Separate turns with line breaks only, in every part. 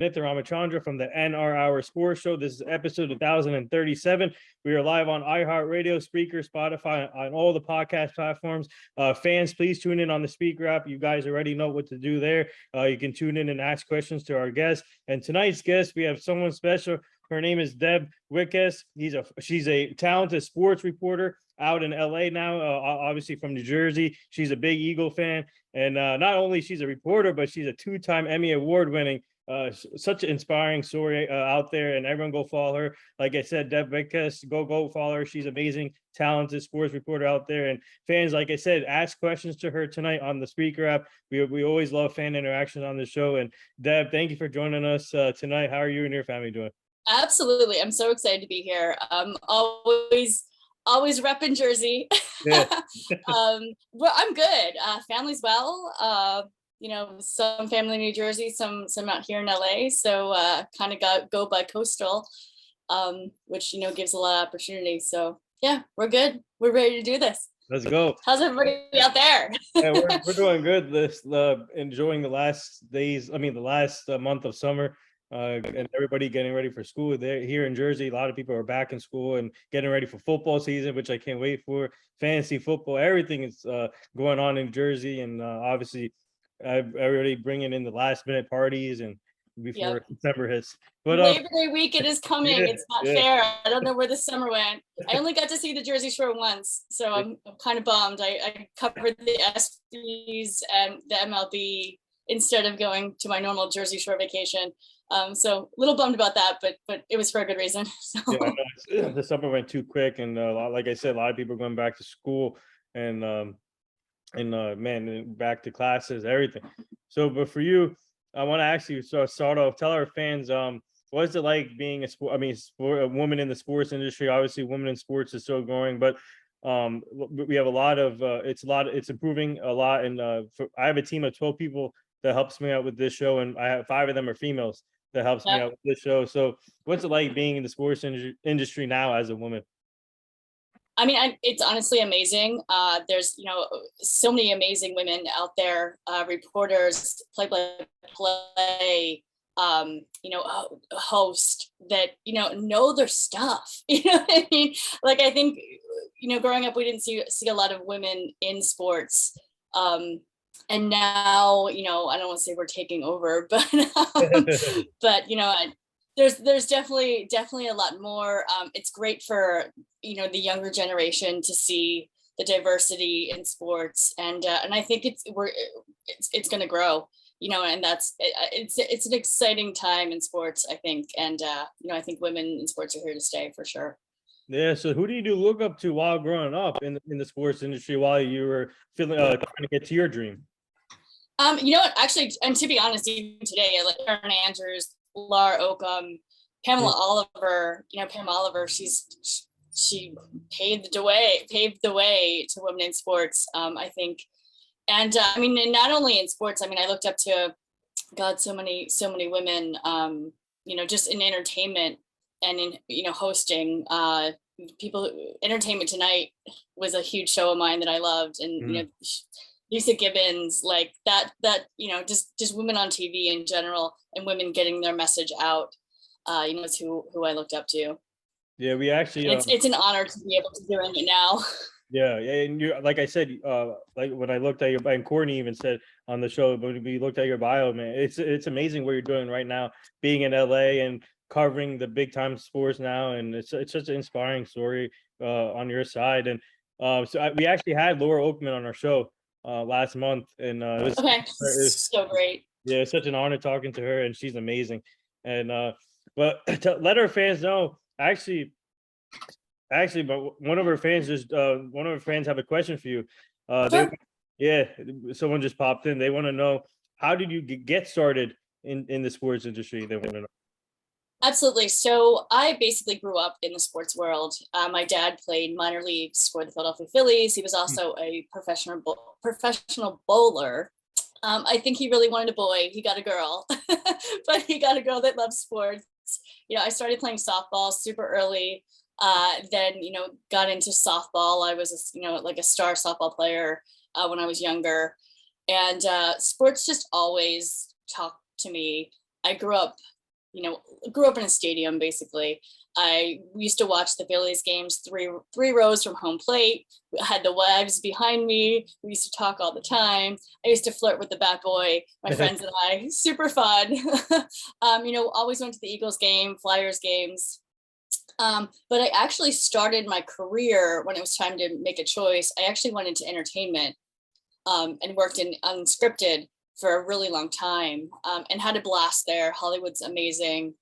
Nitha Ramachandra from the NR Hour Sports Show. This is episode 1037. We are live on iHeartRadio, Spreaker, Spotify, on all the podcast platforms. Fans, please tune in on the Speaker app. You guys already know what to do there. You can tune in and ask questions to our guests. And tonight's guest, we have someone special. Her name is Deb Whitcas. She's a talented sports reporter out in LA now, obviously from New Jersey. She's a big Eagle fan. And not only she's a reporter, but she's a two-time Emmy Award-winning such an inspiring story out there, and everyone go follow her. Like I said, Deb Whitcas, go follow her. She's amazing, talented sports reporter out there. And fans, like I said, ask questions to her tonight on the Speaker app. We always love fan interaction on the show. And Deb, thank you for joining us tonight. How are you and your family doing?
Absolutely, I'm so excited to be here. Always repping Jersey.
Yeah.
Well, I'm good. Family's well. Some family in New Jersey, some out here in LA. So kind of go by coastal, which gives a lot of opportunity. So yeah, we're good. We're ready to do this.
Let's go.
How's everybody out there?
Yeah, we're doing good. Enjoying the last days. The last month of summer. And everybody getting ready for school. There here in Jersey, a lot of people are back in school and getting ready for football season, which I can't wait for. Fantasy football, everything is going on in Jersey, and obviously everybody bringing in the last minute parties and before December hits. But
Labor Day weekend is coming. It's not fair. I don't know where the summer went. I only got to see the Jersey Shore once, so I'm kind of bummed. I covered the ESPYs and the MLB instead of going to my normal Jersey Shore vacation. So a little bummed about that, but it was for a good reason. So.
Yeah, the summer went too quick, and like I said, a lot of people are going back to school and back to classes, everything. So, but for you, I want to ask you, start off, tell our fans, what is it like being a woman in the sports industry? Obviously, women in sports is still growing, but we have a lot of it's improving a lot. And I have a team of 12 people that helps me out with this show, and I have 5 of them are females that helps me out with this show. So what's it like being in the sports industry now as a woman?
It's honestly amazing. There's, so many amazing women out there, reporters, play-by-play, host that, know their stuff. You know what I mean? Like, I think, growing up, we didn't see a lot of women in sports. And now, I don't want to say we're taking over, but, there's definitely a lot more. It's great for, the younger generation to see the diversity in sports. And I think it's going to grow, and it's an exciting time in sports, I think. And, I think women in sports are here to stay for sure.
Yeah. So who do you look up to while growing up in the sports industry while you were trying to get to your dream?
Actually, and to be honest, even today, like Erin Andrews, Laura Oakham, Pamela Oliver, Pam Oliver, she paved the way to women in sports, I think. And and not only in sports, I looked up to so many women, just in entertainment and in, hosting. Entertainment Tonight was a huge show of mine that I loved. And, Lisa Gibbons, like that, just women on TV in general, and women getting their message out, is who I looked up to.
Yeah, we actually.
It's an honor to be able to doing it now.
Yeah, and you, like I said, like when I looked at your, and Courtney even said on the show, when we looked at your bio, man, it's amazing what you're doing right now, being in LA and covering the big time sports now, and it's such an inspiring story on your side. And we actually had Laura Oakman on our show last month, and it was
so great.
Yeah, it's such an honor talking to her, and she's amazing. And but to let our fans know, actually, but one of our fans have a question for you. Someone just popped in. They want to know, how did you get started in the sports industry? They want to know.
Absolutely. So I basically grew up in the sports world. My dad played minor leagues for the Philadelphia Phillies. He was also a professional bowler. I think he really wanted a boy. He got a girl, but he got a girl that loves sports. I started playing softball super early. Then, got into softball. I was, like a star softball player when I was younger. And sports just always talked to me. I grew up in a stadium basically. We used to watch the Phillies games three rows from home plate. We had the wives behind me. We used to talk all the time. I used to flirt with the bat boy, my friends and I. Super fun. Always went to the Eagles game, Flyers games. But I actually started my career when it was time to make a choice. I actually went into entertainment and worked in unscripted for a really long time, and had a blast there. Hollywood's amazing.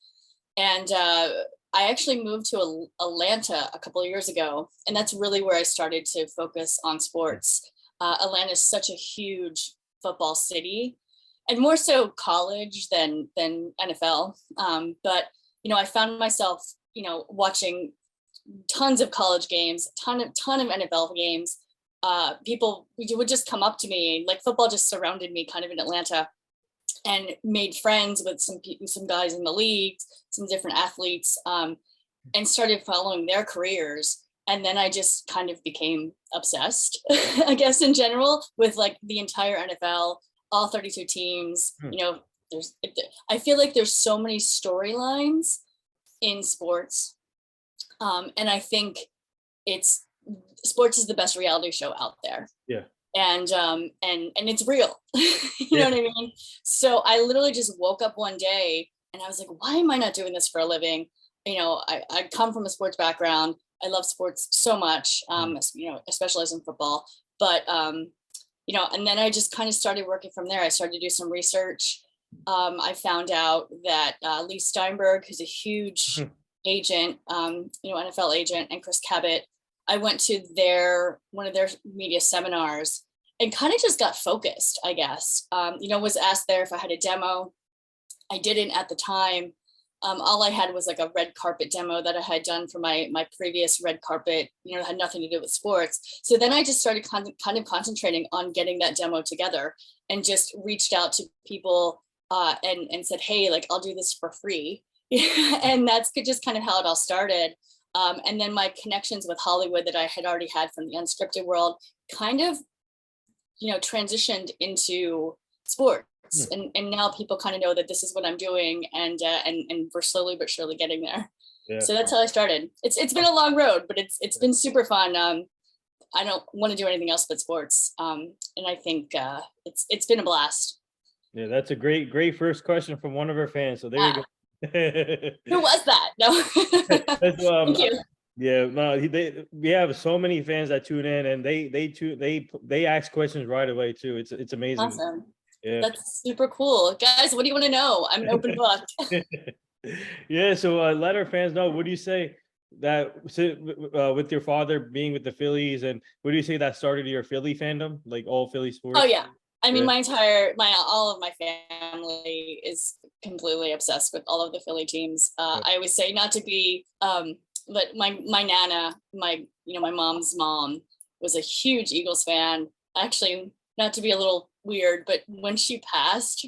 And I actually moved to Atlanta a couple of years ago, and that's really where I started to focus on sports. Atlanta is such a huge football city, and more so college than NFL. But I found myself, watching tons of college games, ton of NFL games. People would just come up to me, like football just surrounded me kind of in Atlanta, and made friends with some guys in the league, some different athletes, and started following their careers. And then I just kind of became obsessed, I guess, in general, with like the entire NFL, all 32 teams. I feel like there's so many storylines in sports. And I think sports is the best reality show out there.
Yeah.
And it's real. You know what I mean? So I literally just woke up one day and I was like, why am I not doing this for a living? I come from a sports background. I love sports so much. I specialize in football, but and then I just kind of started working from there. I started to do some research. I found out that Lee Steinberg, who's a huge agent, NFL agent, and Chris Cabot, I went to one of their media seminars and kind of just got focused, I guess. Was asked there if I had a demo. I didn't at the time. All I had was like a red carpet demo that I had done for my previous red carpet, had nothing to do with sports. So then I just started kind of concentrating on getting that demo together, and just reached out to people and said, hey, like, I'll do this for free. And that's just kind of how it all started. And then my connections with Hollywood that I had already had from the unscripted world kind of, transitioned into sports. And now people kind of know that this is what I'm doing, and we're slowly but surely getting there. Yeah. So that's how I started. It's been a long road, but it's been super fun. I don't want to do anything else but sports. And I think it's been a blast.
Yeah, that's a great first question from one of our fans. So there you go.
Who was that? No. Thank you.
Yeah, no, we have so many fans that tune in, and they ask questions right away too. It's amazing.
Awesome. Yeah. That's super cool. Guys, what do you want to know? I'm an open book.
Yeah, so let our fans know, what do you say that with your father being with the Phillies, and what do you say that started your Philly fandom, like all Philly sports?
Oh yeah. I mean, all of my family is completely obsessed with all of the Philly teams. I always say, not to be, but my nana, my mom's mom, was a huge Eagles fan. Actually, not to be a little weird, but when she passed,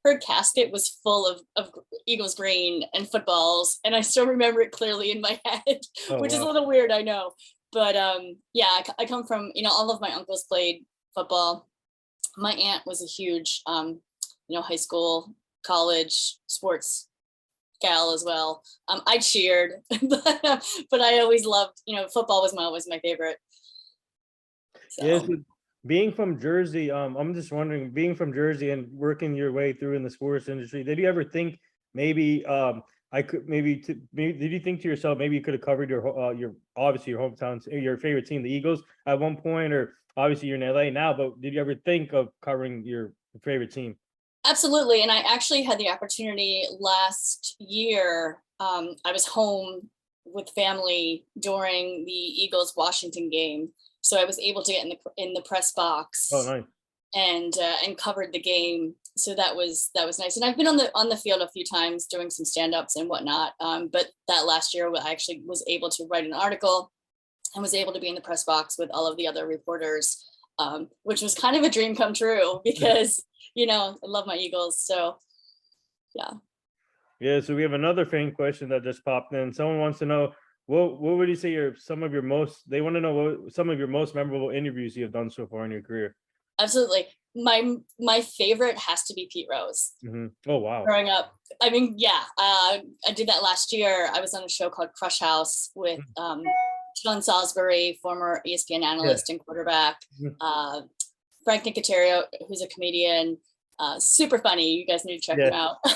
her casket was full of Eagles green and footballs, and I still remember it clearly in my head, which is a little weird, I know. But I come from, all of my uncles played football. My aunt was a huge, high school, college sports gal as well. I cheered, but I always loved, football was always my favorite. So.
Yes, being from Jersey, I'm just wondering, being from Jersey and working your way through in the sports industry, did you ever think maybe did you think to yourself, maybe you could have covered your obviously your hometown, your favorite team, the Eagles, at one point, or obviously you're in LA now, but did you ever think of covering your favorite team?
Absolutely. And I actually had the opportunity last year. I was home with family during the Eagles Washington game, so I was able to get in the press box.
Oh, nice.
And covered the game. So that was nice. And I've been on the field a few times doing some stand-ups and whatnot. But that last year I actually was able to write an article and was able to be in the press box with all of the other reporters, which was kind of a dream come true, because I love my Eagles. So yeah.
Yeah, so we have another fan question that just popped in. Someone wants to know, what would you say they want to know what some of your most memorable interviews you have done so far in your career?
Absolutely. my favorite has to be Pete Rose.
Oh wow!
Growing up, I mean, yeah, I did that last year. I was on a show called Crush House with Sean Salisbury, former ESPN analyst and quarterback, Frank Nicotero, who's a comedian, super funny. You guys need to check him out.
Is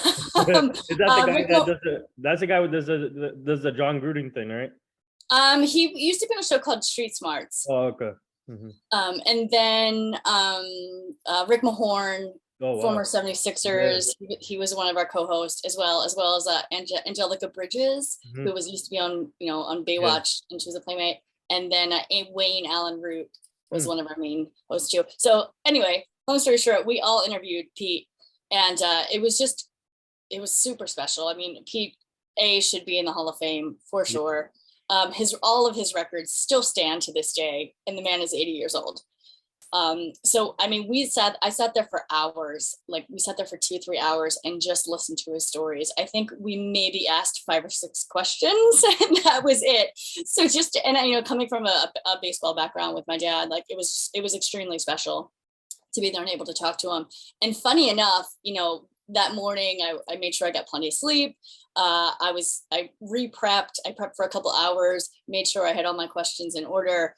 that the guy that does that's the guy who does the John Gruden thing, right?
He used to be on a show called Street Smarts.
Oh, okay.
And then Rick Mahorn, former 76ers, he was one of our co-hosts, as well as Angelica Bridges, who used to be on on Baywatch, and she was a playmate. And then Wayne Allen Root was one of our main hosts too. So anyway, long story short, we all interviewed Pete, and it was super special. I mean, Pete should be in the Hall of Fame for sure. All of his records still stand to this day, and the man is 80 years old. So I mean, I sat there for hours, like we sat there for 2-3 hours and just listened to his stories. I think we maybe asked 5 or 6 questions and that was it. So coming from a baseball background with my dad, like it was extremely special to be there and able to talk to him. And funny enough, that morning I made sure I got plenty of sleep. I prepped for a couple hours, made sure I had all my questions in order.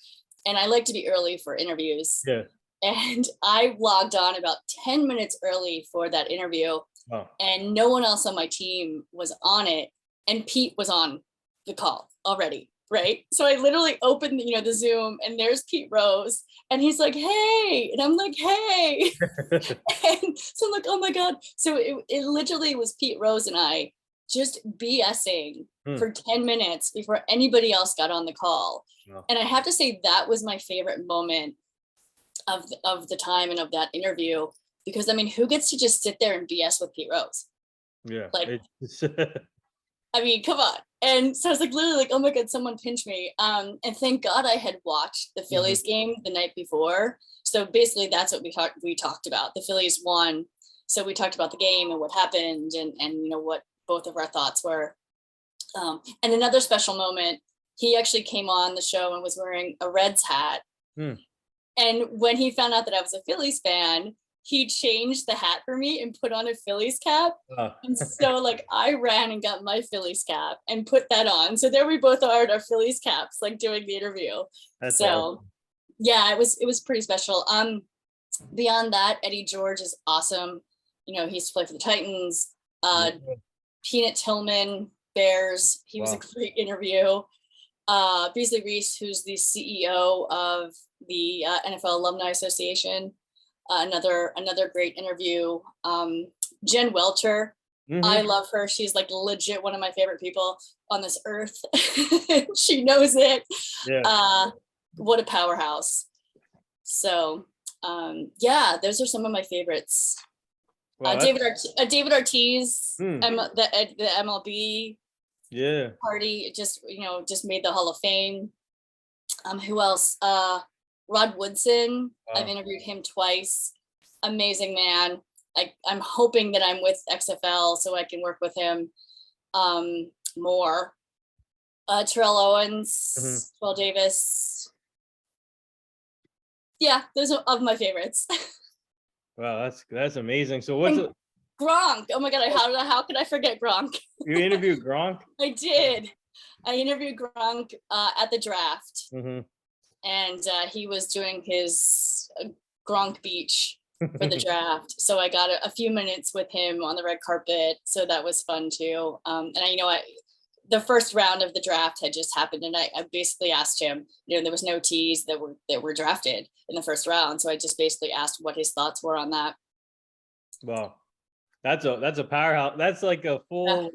And I like to be early for interviews. Yeah. And I logged on about 10 minutes early for that interview. Oh. And no one else on my team was on it. And Pete was on the call already. Right. So I literally opened, the Zoom, and there's Pete Rose, and he's like, hey, and I'm like, hey. And so I'm like, oh my God. So it literally was Pete Rose and I just BSing for 10 minutes before anybody else got on the call. Wow. And I have to say that was my favorite moment of the time and of that interview, because I mean, who gets to just sit there and BS with Pete Rose? Yeah. Like, I mean, come on. And so I was like, literally like, oh my God, someone pinch me. And thank God I had watched the Phillies game the night before. So basically that's what we talked about. The Phillies won. So we talked about the game and what happened and what both of our thoughts were. And another special moment, he actually came on the show and was wearing a Reds hat. And when he found out that I was a Phillies fan, he changed the hat for me and put on a Phillies cap. And so like I ran and got my Phillies cap and put that on. So there we both are at our Phillies caps, like doing the interview. That's awesome. Yeah, it was pretty special. Beyond that, Eddie George is awesome. He used to play for the Titans. Peanut Tillman, Bears. He was a great interview. Beasley Reese, who's the CEO of the NFL Alumni Association. Another great interview. Jen Welter, I love her. She's like legit one of my favorite people on this earth. She knows it. Yeah. What a powerhouse. So those are some of my favorites. Wow, David Ortiz, the MLB party just made the Hall of Fame. Who else? Rod Woodson. I've interviewed him twice. Amazing man. I'm hoping that I'm with XFL so I can work with him more. Terrell Owens, Terrell Davis. Yeah, those are of my favorites.
Wow, that's amazing. So what's it?
Gronk. Oh my God, how could I forget Gronk?
You interviewed Gronk?
I did. I interviewed Gronk at the draft. And he was doing his Gronk Beach for the draft. So I got a few minutes with him on the red carpet. So that was fun too. And the first round of the draft had just happened, and I basically asked him, there was no tees that were drafted in the first round. So I just basically asked what his thoughts were on that.
Wow. That's a powerhouse. That's like a full.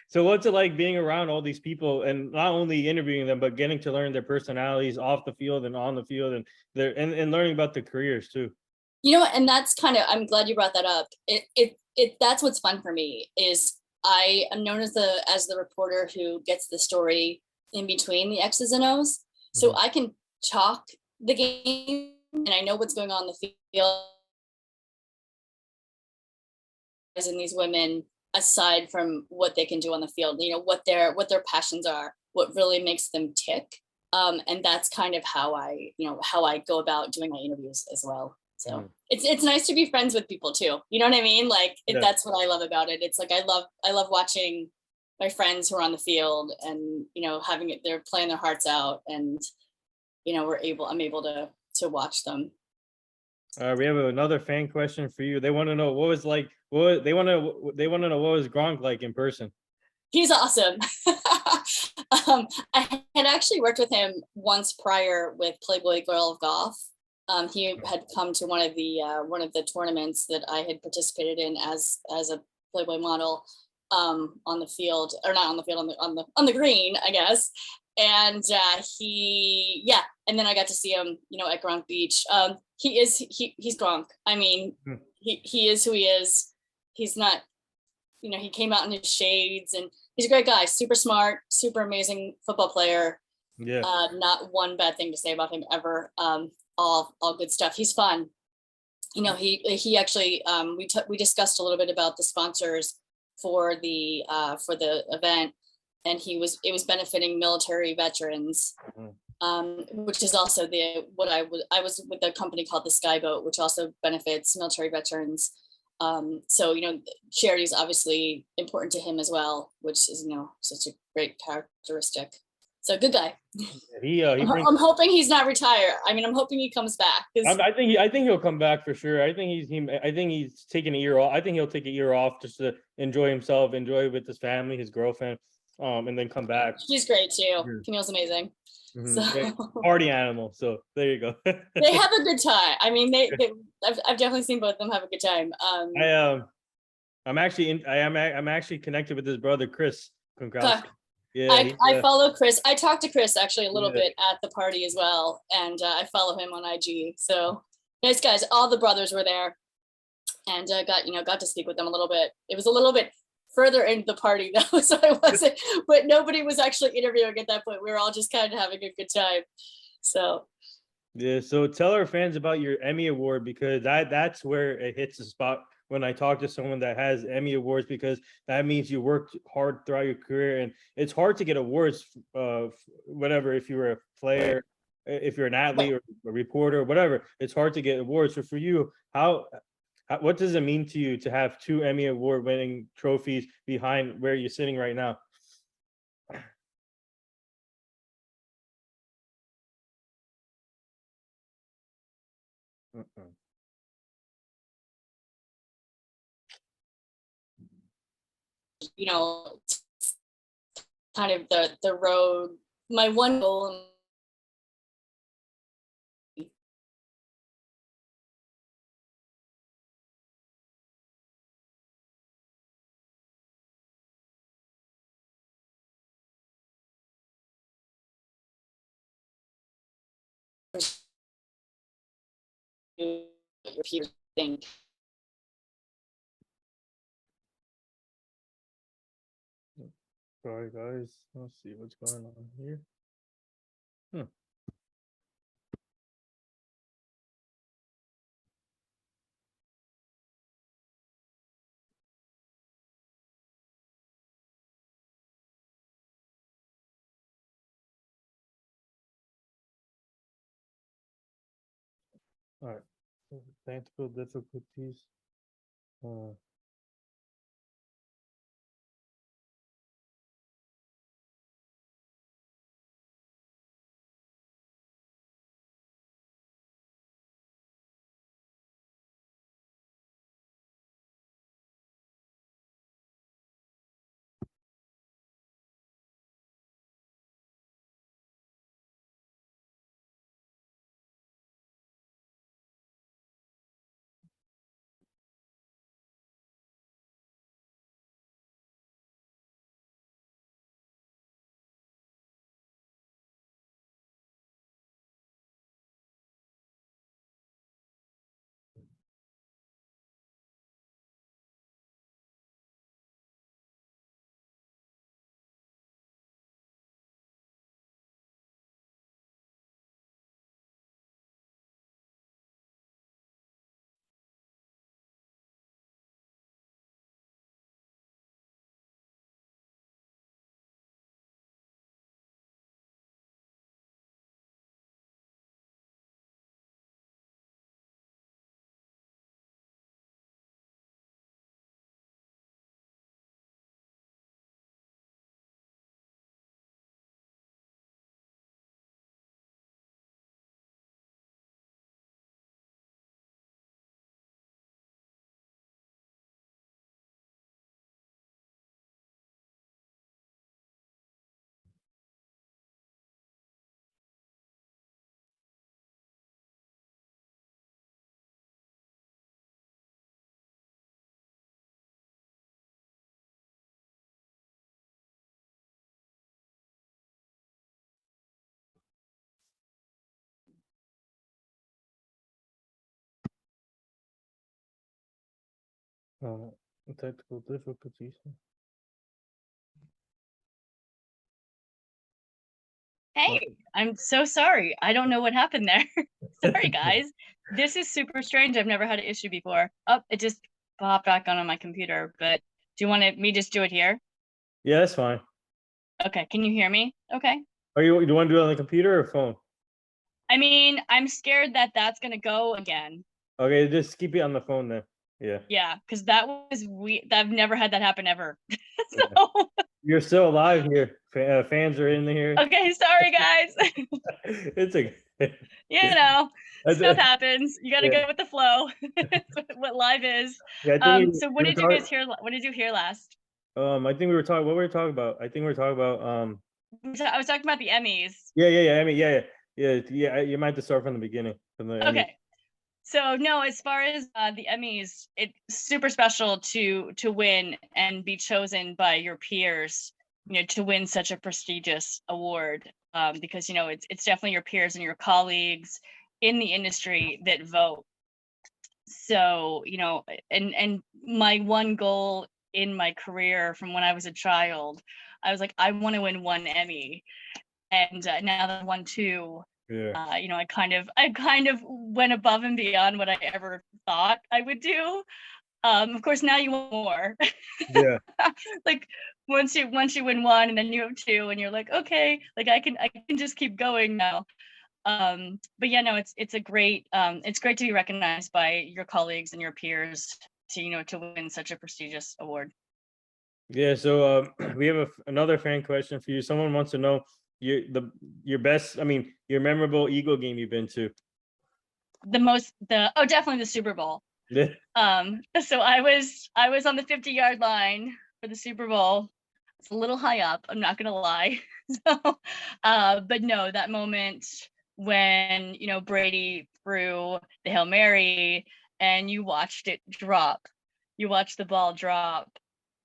So what's it like being around all these people and not only interviewing them, but getting to learn their personalities off the field and on the field, and and learning about their careers too.
And that's I'm glad you brought that up. That's what's fun for me is I am known as the reporter who gets the story in between the X's and O's. So I can talk the game and I know what's going on in the field. And these women, aside from what they can do on the field, what their passions are, what really makes them tick, and that's kind of how I go about doing my interviews as well. So it's nice to be friends with people too. You know what I mean? Like that's what I love about it. It's like I love watching my friends who are on the field and having it, they're playing their hearts out, and I'm able to watch them.
We have another fan question for you. They want to know what was like. They want to know what was Gronk like in person.
He's awesome. I had actually worked with him once prior with Playboy Girl of Golf. He had come to one of the tournaments that I had participated in as a Playboy model, on the field, or not on the field, on the green, I guess. And and then I got to see him, at Gronk Beach. He's Gronk. I mean, he is who he is. He's not, he came out in his shades, and he's a great guy, super smart, super amazing football player.
Yeah.
Not one bad thing to say about him ever. All good stuff. He's fun. He actually, we discussed a little bit about the sponsors for the event, and it was benefiting military veterans, which is also I was with a company called the Skyboat, which also benefits military veterans. So charity is obviously important to him as well, which is such a great characteristic. So good guy. I'm hoping he's not retired. I mean, I'm hoping he comes back.
I think he'll come back for sure. I think he's taking a year off. I think he'll take a year off just to enjoy himself, enjoy with his family, his girlfriend, and then come back.
She's great too. Camille's amazing. So
party animal. So there you go.
They have a good time. I mean, I've definitely seen both of them have a good time.
I'm actually connected with his brother Chris. Congrats.
Yeah, I follow Chris. I talked to Chris actually a little bit at the party as well, and I follow him on IG. So nice guys. All the brothers were there, and got to speak with them a little bit. It was a little bit further into the party though, so I wasn't. But nobody was actually interviewing at that point. We were all just kind of having a good time. So
yeah. So tell our fans about your Emmy Award, because that's where it hits the spot when I talk to someone that has Emmy Awards, because that means you worked hard throughout your career, and it's hard to get awards, whatever, if you're a player, if you're an athlete or a reporter, whatever, it's hard to get awards. So for you, what does it mean to you to have 2 Emmy Award winning trophies behind where you're sitting right now?
kind of the road. My one goal your peers think.
Sorry guys, let's see what's going on here. All right, technical difficulties. Uh, Technical difficulties.
Hey, I'm so sorry. I don't know what happened there. Sorry, guys. This is super strange. I've never had an issue before. Oh, it just popped back on my computer. But do you want me just do it here?
Yeah, that's fine.
Okay. Can you hear me? Okay.
Are you? Do you want to do it on the computer or phone?
I mean, I'm scared that that's gonna go again.
Okay, just keep it on the phone then. Yeah.
Yeah, because that was I've never had that happen ever.
Yeah.
So
You're still alive here. Fans are in here.
okay, sorry guys.
It's a.
Stuff happens. You got to
Yeah.
go with the flow. That's what live is.
Yeah, I think
So what did you guys hear? What did you hear last?
I think we were talking. What were we talking about? I think we were talking about.
I was talking about the Emmys.
Yeah. I mean, yeah. You might have to start from the beginning. From the Emmys.
Okay. So no, as far as the Emmys, it's super special to win and be chosen by your peers, to win such a prestigious award, because it's definitely your peers and your colleagues in the industry that vote. So and my one goal in my career from when I was a child, I was like, I want to win one Emmy, and now that I won two.
Yeah.
I kind of went above and beyond what I ever thought I would do. Of course, now you want more.
Yeah.
Like once you win one, and then you have two, and you're like, okay, like I can just keep going now. But yeah, no, it's great to be recognized by your colleagues and your peers to win such a prestigious award.
Yeah. So we have another fan question for you. Someone wants to know your best. I mean, your memorable Eagle game you've been to.
Definitely the Super Bowl.
Yeah.
So I was on the 50-yard line for the Super Bowl. It's a little high up, I'm not gonna lie. So, but no, that moment when Brady threw the Hail Mary and you watched it drop, you watched the ball drop.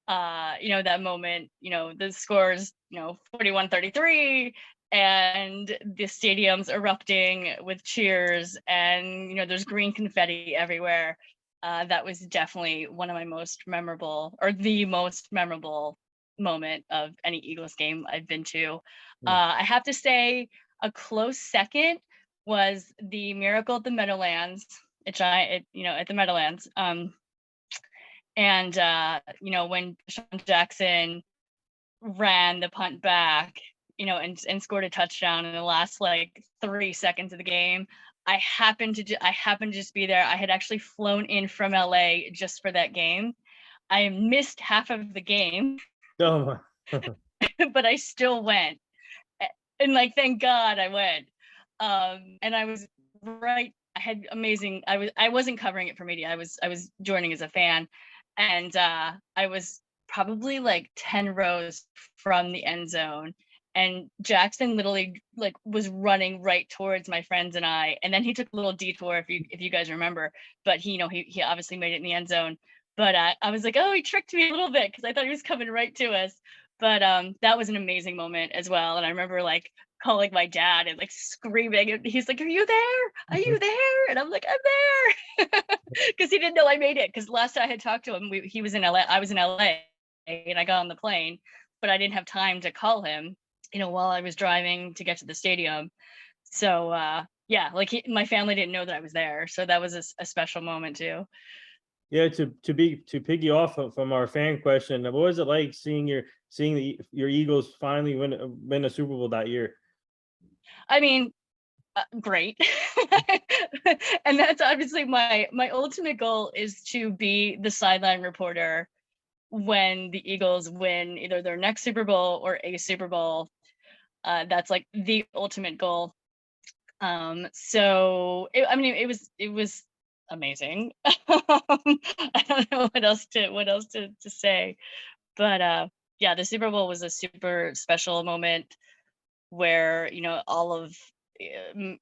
That moment, the scores, 41-33, and the stadium's erupting with cheers, and there's green confetti everywhere. That was definitely one of my most memorable, or the most memorable moment of any Eagles game I've been to. I have to say a close second was the Miracle at the Meadowlands, at the Meadowlands. And when Sean Jackson ran the punt back, and scored a touchdown in the last like 3 seconds of the game, I happened to just be there. I had actually flown in from LA just for that game. I missed half of the game.
Oh my.
But I still went, and like, thank God I went. And I was right. I had amazing. I wasn't covering it for media. I was joining as a fan, and I was probably like 10 rows from the end zone, and Jackson literally like was running right towards my friends and I, and then he took a little detour, if you guys remember, but he obviously made it in the end zone. But I was like, oh, he tricked me a little bit because I thought he was coming right to us. But that was an amazing moment as well. And I remember like calling my dad and like screaming, and he's like, are you there? Are you there? And I'm like, I'm there. Because he didn't know I made it. Because last I had talked to him, he was in LA, I was in LA, and I got on the plane, but I didn't have time to call him, while I was driving to get to the stadium. So yeah, like my family didn't know that I was there. So that was a special moment too.
Yeah, to piggy off from our fan question, what was it like seeing your Eagles finally win a Super Bowl that year?
I mean, great. And that's obviously my ultimate goal, is to be the sideline reporter when the Eagles win either their next Super Bowl or a Super Bowl. That's like the ultimate goal. So it was amazing. I don't know what else to say, but yeah, the Super Bowl was a super special moment where all of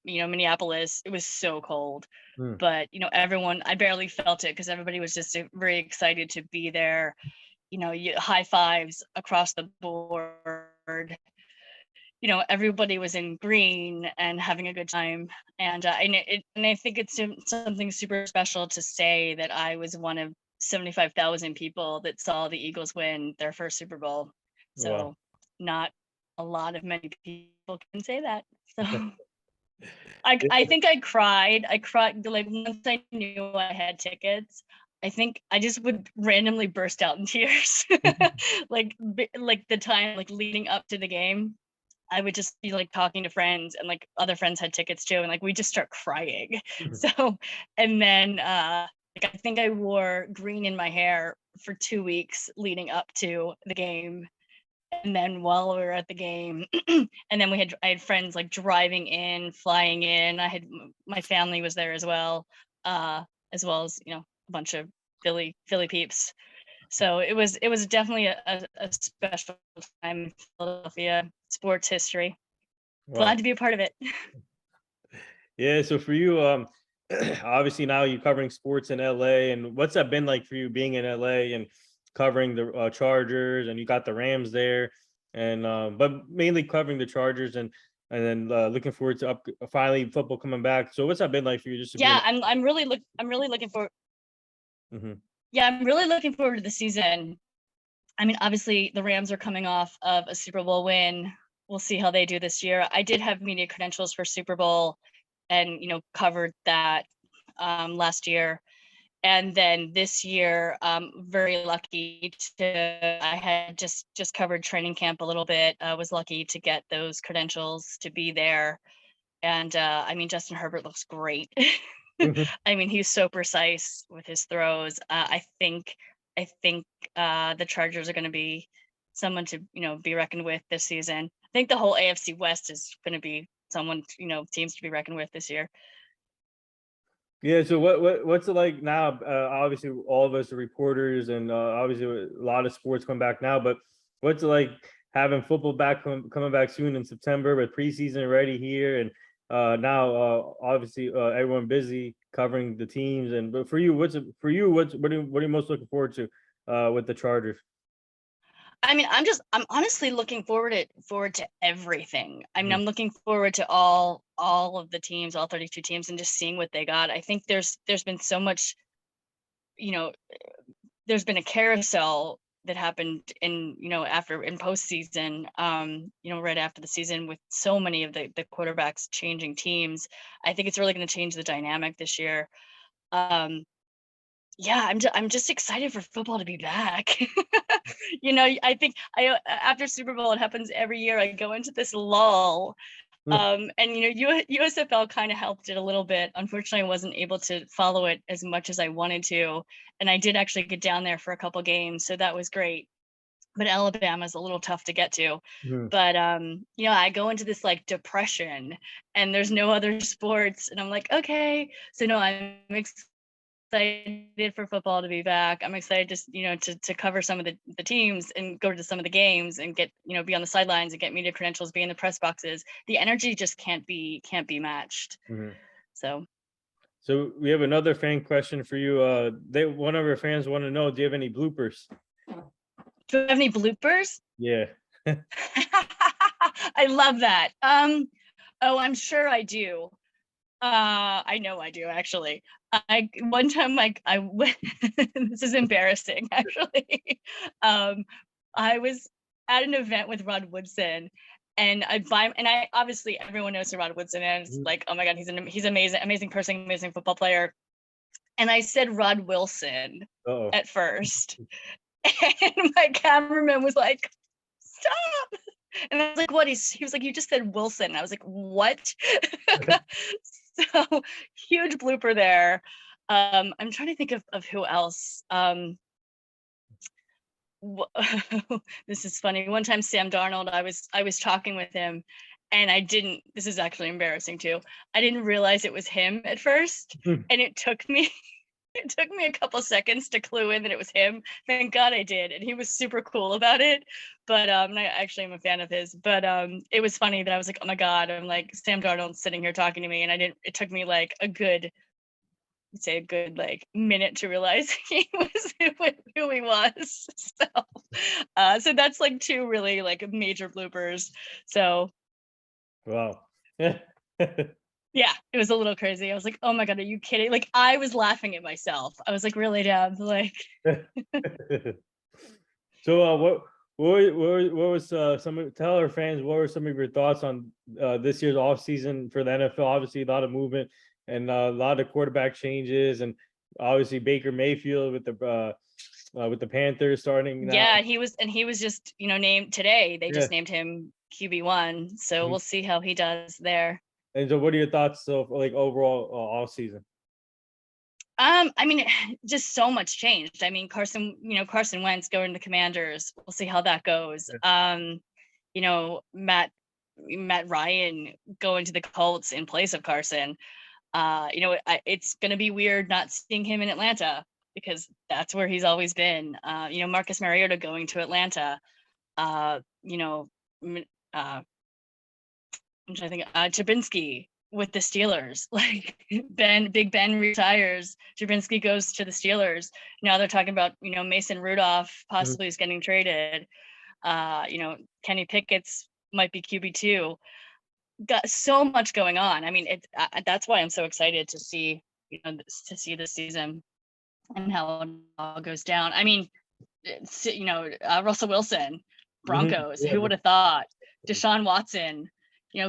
Minneapolis, it was so cold, but everyone, I barely felt it because everybody was just very excited to be there. High fives across the board. Everybody was in green and having a good time, and I think it's something super special to say that I was one of 75,000 people that saw the Eagles win their first Super Bowl. So
Wow.
not a lot of many people can say that. So I think I cried. I cried like once I knew I had tickets. I think I just would randomly burst out in tears. like the time like leading up to the game. I would just be like talking to friends, and like other friends had tickets too, and like we just start crying. So and then like I think I wore green in my hair for 2 weeks leading up to the game. And then while we were at the game, and then I had friends like driving in, flying in. My family was there as well as, you know, a bunch of Philly peeps. So it was definitely a special time in Philadelphia sports history.
Wow.
Glad to be a part of it.
Yeah. So for you, obviously now you're covering sports in LA, and what's that been like for you being in LA and covering the Chargers, and you got the Rams there, and but mainly covering the Chargers, and then looking forward to finally football coming back. So what's that been like for you just to be
Yeah, I'm really looking forward.
Mhm.
Yeah, I'm really looking forward to the season. I mean, obviously the Rams are coming off of a Super Bowl win. We'll see how they do this year. I did have media credentials for Super Bowl and, you know, covered that last year. And then this year, very lucky I had just covered training camp a little bit. I was lucky to get those credentials to be there. And I mean, Justin Herbert looks great.
Mhm.
I mean, he's so precise with his throws. I think the Chargers are going to be someone to, you know, be reckoned with this season. I think the whole AFC West is going to be someone, you know, teams to be reckoned with this year.
Yeah. So what's it like now? Obviously, all of us are reporters, and obviously a lot of sports come back now. But what's it like having football coming back soon in September, with preseason already here, and now obviously everyone busy covering the teams. And but for you, what are you most looking forward to with the Chargers?
I mean, I'm honestly looking forward to everything. I mean,
Mhm.
I'm looking forward to all of the teams, all 32 teams, and just seeing what they got. I think there's been so much, you know, there's been a carousel that happened in, you know, after in postseason, you know, right after the season, with so many of the quarterbacks changing teams. I think it's really going to change the dynamic this year. Yeah, I'm just excited for football to be back. You know, I think after Super Bowl, it happens every year. I go into this lull. And you know, USFL kind of helped it a little bit. Unfortunately, I wasn't able to follow it as much as I wanted to, and I did actually get down there for a couple games, so that was great. But Alabama's a little tough to get to.
Mhm.
But you know, I go into this like depression, and there's no other sports, and I'm like, okay, so no, I'm excited for football to be back. I'm excited just, you know, to cover some of the teams and go to some of the games and get, you know, be on the sidelines and get media credentials, be in the press boxes. The energy just can't be matched.
Mhm.
So
So we have another fan question for you. One of our fans want to know, do you have any bloopers?
do you have any bloopers?
Yeah.
I love that. Oh, I'm sure I do. I know I do actually. I one time like I went this is embarrassing actually. I was at an event with Rod Woodson, and I obviously everyone knows who Rod Woodson is.
Mhm.
Like, oh my god, he's amazing person, amazing football player. And I said Rod Wilson
Uh-oh.
at first. And my cameraman was like, stop. And I was like, what? He was like, you just said Wilson. And I was like, what? So huge blooper there. I'm trying to think of who else. This is funny. One time, Sam Darnold, I was talking with him, and I didn't. This is actually embarrassing too. I didn't realize it was him at first, and it took me. It took me a couple seconds to clue in that it was him. Thank God I did, and he was super cool about it. But and I actually am a fan of his. But it was funny that I was like, oh my God, I'm like Sam Darnold sitting here talking to me, and I didn't. It took me like a good like minute to realize he was who he was. So that's like two really like major bloopers. So
Wow.
Yeah, it was a little crazy. I was like, oh my God, are you kidding? Like, I was laughing at myself. I was like, really, Deb? Like,
So what was tell our fans what were some of your thoughts on this year's off season for the NFL? Obviously, a lot of movement and a lot of quarterback changes, and obviously Baker Mayfield with the Panthers starting now.
yeah, he was just, named today. They
Yeah.
just named him QB1. So
Mhm.
we'll see how he does there.
And so, what are your thoughts so like overall off season?
I mean, just so much changed. I mean, Carson Wentz going to the Commanders. We'll see how that goes. Matt Ryan going to the Colts in place of Carson. It's going to be weird not seeing him in Atlanta because that's where he's always been. Marcus Mariota going to Atlanta. I'm trying to think. Trubinsky with the Steelers. Like Big Ben retires, Trubinsky goes to the Steelers. Now they're talking about Mason Rudolph possibly is getting traded. Kenny Pickett's might be QB2. Got so much going on. I mean, that's why I'm so excited to see this season and how it all goes down. I mean, Russell Wilson, Broncos. Who would have thought? Deshaun Watson,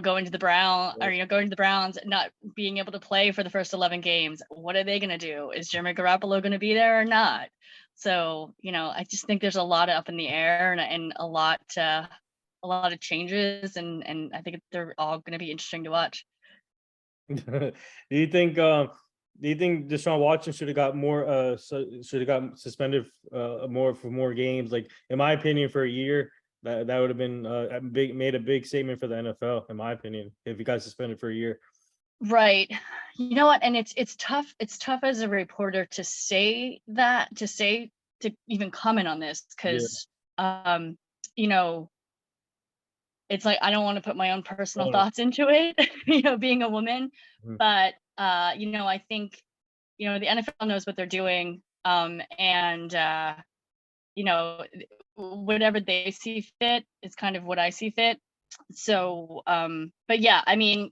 going to the Browns, not being able to play for the first 11 games. What are they going to do? Is Jimmy Garoppolo going to be there or not? So, I just think there's a lot up in the air and a lot of changes, and I think they're all going to be interesting to watch.
Do you think Deshaun Watson should have got more suspended for more games? Like, in my opinion, for a year, that would have been made a big statement for the NFL, in my opinion, if he got suspended for a year.
Right. You know what? And it's tough. It's tough as a reporter to say that, to even comment on this, because it's like I don't want to put my own personal thoughts into it, being a woman. But I think the NFL knows what they're doing, and whatever they see fit is kind of what I see fit. So, but yeah, I mean,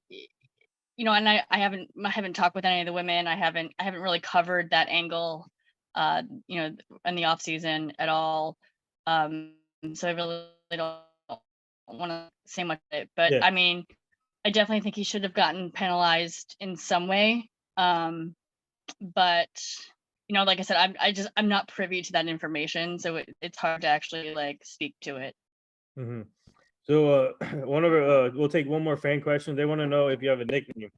and I haven't talked with any of the women. I haven't really covered that angle, in the off season at all. So I really don't want to say much of it, but I mean, I definitely think he should have gotten penalized in some way. But like I said, I'm not privy to that information, so it's hard to actually speak to it.
Mm-hmm. So we'll take one more fan question. They want to know if you have a nickname.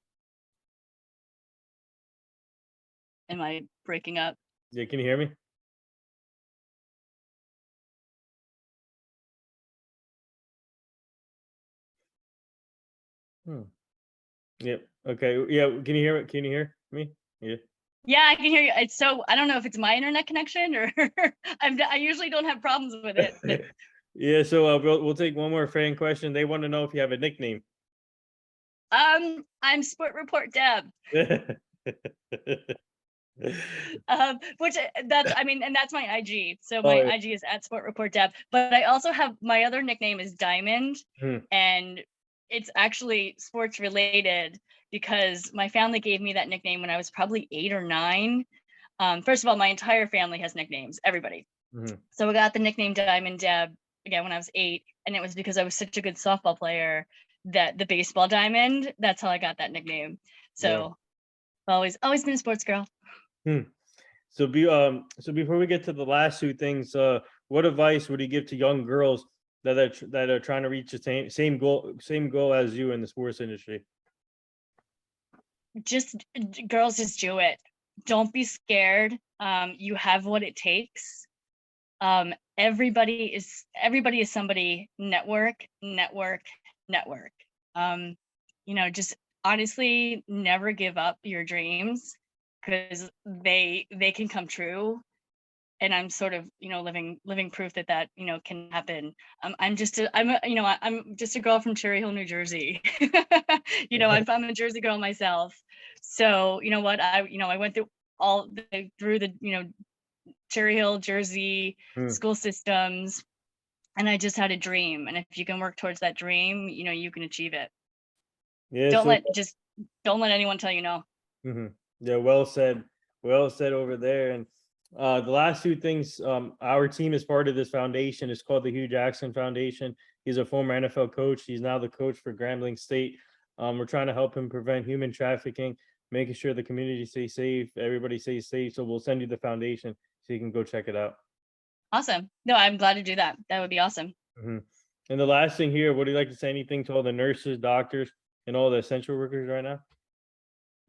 Am I breaking up?
Yeah, can you hear me? Yep. Okay. Yeah. Can you hear it? Can you hear me? Yeah.
Yeah, I can hear you. It's so I don't know if it's my internet connection or I usually don't have problems with it.
Yeah. So we'll take one more fan question. They want to know if you have a nickname.
I'm Sport Report Deb. Which and that's my IG. So my IG is at Sport Report Deb. But I also have my other nickname is Diamond, and it's actually sports related because my family gave me that nickname when I was probably 8 or 9. First of all, my entire family has nicknames, everybody. So I got the nickname Diamond Deb again when I was 8, and it was because I was such a good softball player that the baseball diamond, that's how I got that nickname. So always been a sports girl.
So before we get to the last two things, what advice would you give to young girls that are trying to reach the same goal as you in the sports industry?
Girls, just do it. Don't be scared. You have what it takes. Everybody is somebody. Network. Just honestly never give up your dreams, because they can come true. And I'm sort of, living proof that can happen. I'm just a girl from Cherry Hill, New Jersey. I'm a Jersey girl myself. So, you know what, I went through the Cherry Hill, Jersey school systems, and I just had a dream. And if you can work towards that dream, you can achieve it. Yeah. don't let anyone tell you no.
Yeah, well said. Well said over there. And the last two things, our team is part of this foundation. It's called the Hugh Jackson Foundation. He's a former NFL coach. He's now the coach for Grambling State. We're trying to help him prevent human trafficking, making sure the community stays safe, everybody stays safe. So we'll send you the foundation so you can go check it out.
Awesome. No, I'm glad to do that. That would be awesome.
And the last thing here, would you like to say anything to all the nurses, doctors, and all the essential workers right now?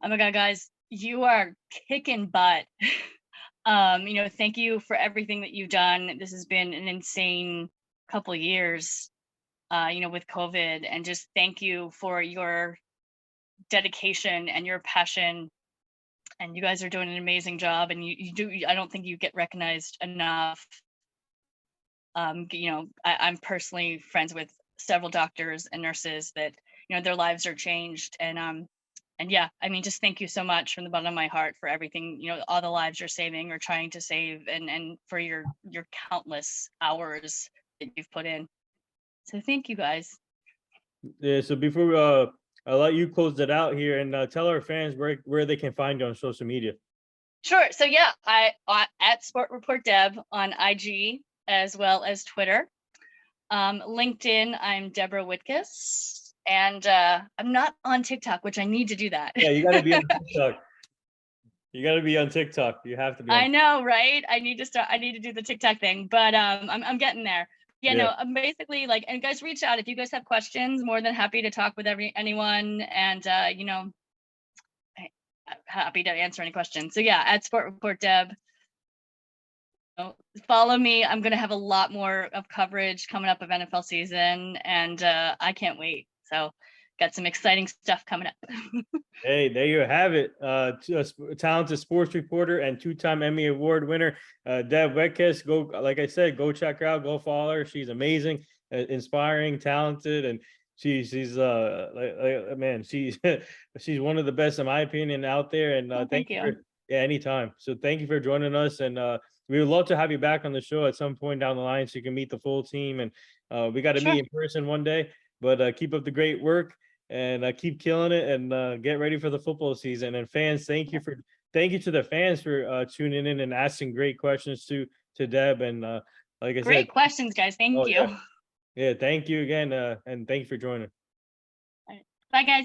Oh my God, guys, you are kicking butt. Thank you for everything that you've done. This has been an insane couple of years, with COVID, and just thank you for your dedication and your passion. And you guys are doing an amazing job, and I don't think you get recognized enough. I'm personally friends with several doctors and nurses that, their lives are changed. And yeah, I mean, just thank you so much from the bottom of my heart for everything, all the lives you're saving or trying to save, and for your countless hours that you've put in. So thank you guys.
Yeah, so before I'll let you close it out here and tell our fans where they can find you on social media.
Sure. So yeah, I at Sport Report Deb on IG as well as Twitter. LinkedIn, I'm Deborah Whitcas. And I'm not on TikTok, which I need to do that.
Yeah, you got to be on TikTok. You got to be on TikTok. You have to be.
I know, right? I need to do the TikTok thing, but I'm getting there. Yeah, no, I'm basically and guys, reach out if you guys have questions. More than happy to talk with anyone, and happy to answer any questions. So yeah, at Sport Report Deb. Follow me. I'm gonna have a lot more of coverage coming up of NFL season, and I can't wait. So got some exciting stuff coming up.
Hey, there you have it. Talented sports reporter and two-time Emmy Award winner, Deb Whitcas. Go, like I said, go check her out. Go follow her. She's amazing, inspiring, talented, and she's man, she's she's one of the best in my opinion out there. And
thank you.
Anytime. So thank you for joining us, and we would love to have you back on the show at some point down the line so you can meet the full team. And we got to meet in person one day. But keep up the great work and keep killing it, and get ready for the football season. And fans, thank you to the fans for tuning in and asking great questions to Deb. And like I said,
great questions, guys. Thank you.
Yeah, thank you again, and thank you for joining.
Bye, guys.